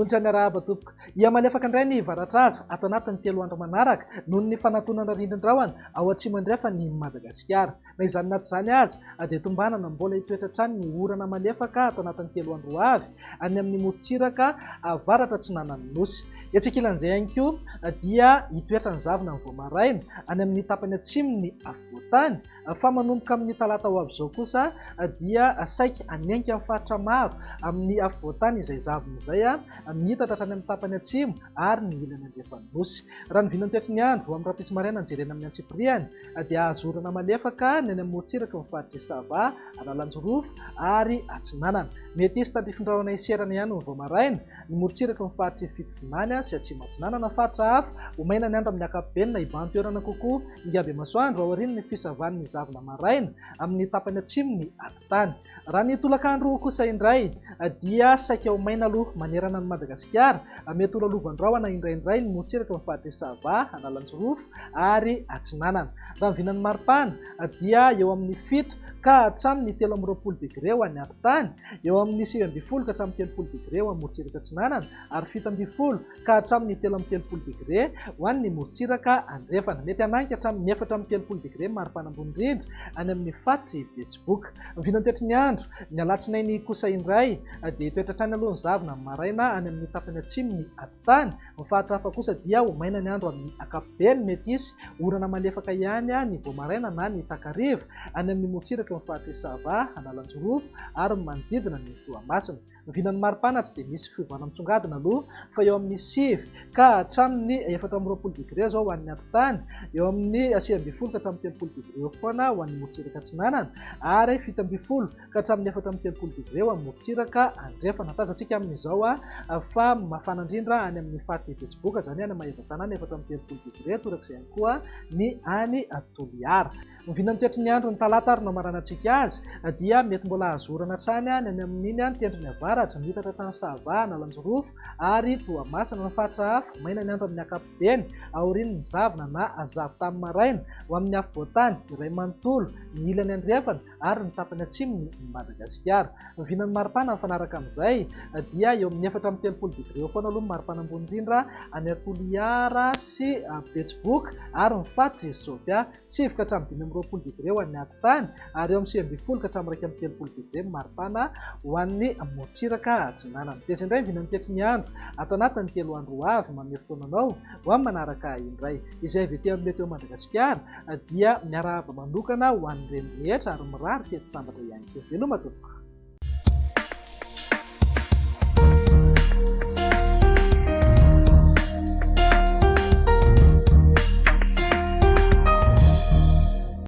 manolotra ny arahaba tompoko. Ia malefaka indray ny varatra aza atao anatin'ny 3 andro manaraka noho ny fanatonana rindrin-drahona ao Atsimandrefa ny Madagasikara. Na izany naty izany aza dia tombanana mbola hitoetra hatrany ny orana malefaka atao anatin'ny 3 andro avy any amin'ny morontsiraka avaratra Atsinanana Nosy. Etsekilan'izay ihany koa dia hitoetra ny zavona ny voamaraina any amin'ny tapany atsimo ny afovoantany, fa manomboka amin'ny talata ho avy izao kosa dia saika hanenka amin'ny faritra maro amin'ny afovoantany izay zavona izay mitatra hatrany amin'ny tapany atsimo ary ny ilany andrefanosy. Raha ny vinany toetry ny andro amin'ny rapitsy maraina jerena amin'ny antsipiriany dia azorana malefaka ny any amin'ny morontsiraka ny faritra Sava, Analanjorofo ary Atsinanana. Mety hisy tandrifindraona iserana ihany ny voamaraina ny morontsiraka ny faritra Fitovinany sy Atsimo Atsinanana. Faritra hafa omaina ny andro amin'ny akapobenina ibahan-toerana kokoa ingaby masoandro aorian'ny fisavan'ny zavona maraina amin'ny tapany atsimo ny ampitany. Raha ny tolakandro kosa indray dia saika omaina aloha manerana ny Madagasikara, mety olalovan-drahona indraindray ny morontsiraka ny faritra Sava, Analanjorofo ary Atsinanana. Raha ny vinan'ny maripana dia eo amin'ny 7 ka hatramin'ny 13 degré ho any ampitany, eo amin'ny 9 ka hatramin'ny 30 degré ho any morontsiraka Atsinanana ary 17 ka hatramin'ny 13 degré ho an'ny morontsiraka Andrefana. Mety hananka hatramin'ny 14 degré maripana ambony indrindra any amin'ny faritra Betsiboka. Vinany toetry ny andro ny alatsinainy kosa indray dia toetra hatrany aloha ny zavona maraina any amin'ny tapany atsimo ny ampitany. Ny faritra hafa kosa dia omaina ny andro amin'ny akapobeny, mety hisy orana malefaka ihany ny voamaraina na ny takariva any amin'ny morontsiraka ny faritra Sava, Analanjorofo ary manodidina ny Toamasina. Vinany maripana tsy dia misy fiovana mitsongadina aloha fa eo amin'ny 9 ka hatramin'ny 14 degré zao ho an'ny ampitany, eo amin'ny 9 ka hatramin'ny 30 degré eo foana ho an'ny morontsiraka Atsinanana ary 17 ka hatramin'ny 30 degré ho an'ny morontsiraka Andrefana. Tazantsika amin'izao fa mafana indrindra any amin'ny faritra Betsiboka, zany any Mahevatanana 30 degré, torak'izay ihany koa ny any Toliara. Ny vinany toetry ny andro ny talata ary namaranantsika azy dia mety mbola azorana hatrany any amin'iny tendrony avaratra mitatra hatrany Sava, Analanjorofo ary Toamasina. Ny faritra hafa maina ny andro amin'ny akapobeny aorian'ny zavona na azavo tamin'ny maraina ho amin'ny afovoantany iray manontolo ny ilany Andrefana ary ny tapany atsimo ny Madagasikara. Ny vinany maripana mifanaraka amin'izay dia eo amin'ny 30 degré eo foana aloha maripana ambony indrindra any Toliara sy Betsiboka ary ny faritra Sofia, 7 ka hatramin'ny 20 degré ho an'ny ampitany ary eo amin'ny 9 ka hatramin'ny 30 degré maripana ho an'ny morontsiraka Atsinanana. Dia izay indray ny vinany toetry ny andro atao anatin'ny 3 andro avy mamery-taonanao ho amin'ny manaraka indray. Izay avy ety amin'ny meteo Madagasikara dia miarahaba manokana ho an'ireny rehetra ary mirary fety sambatra ihany koa. Veloma tompoko.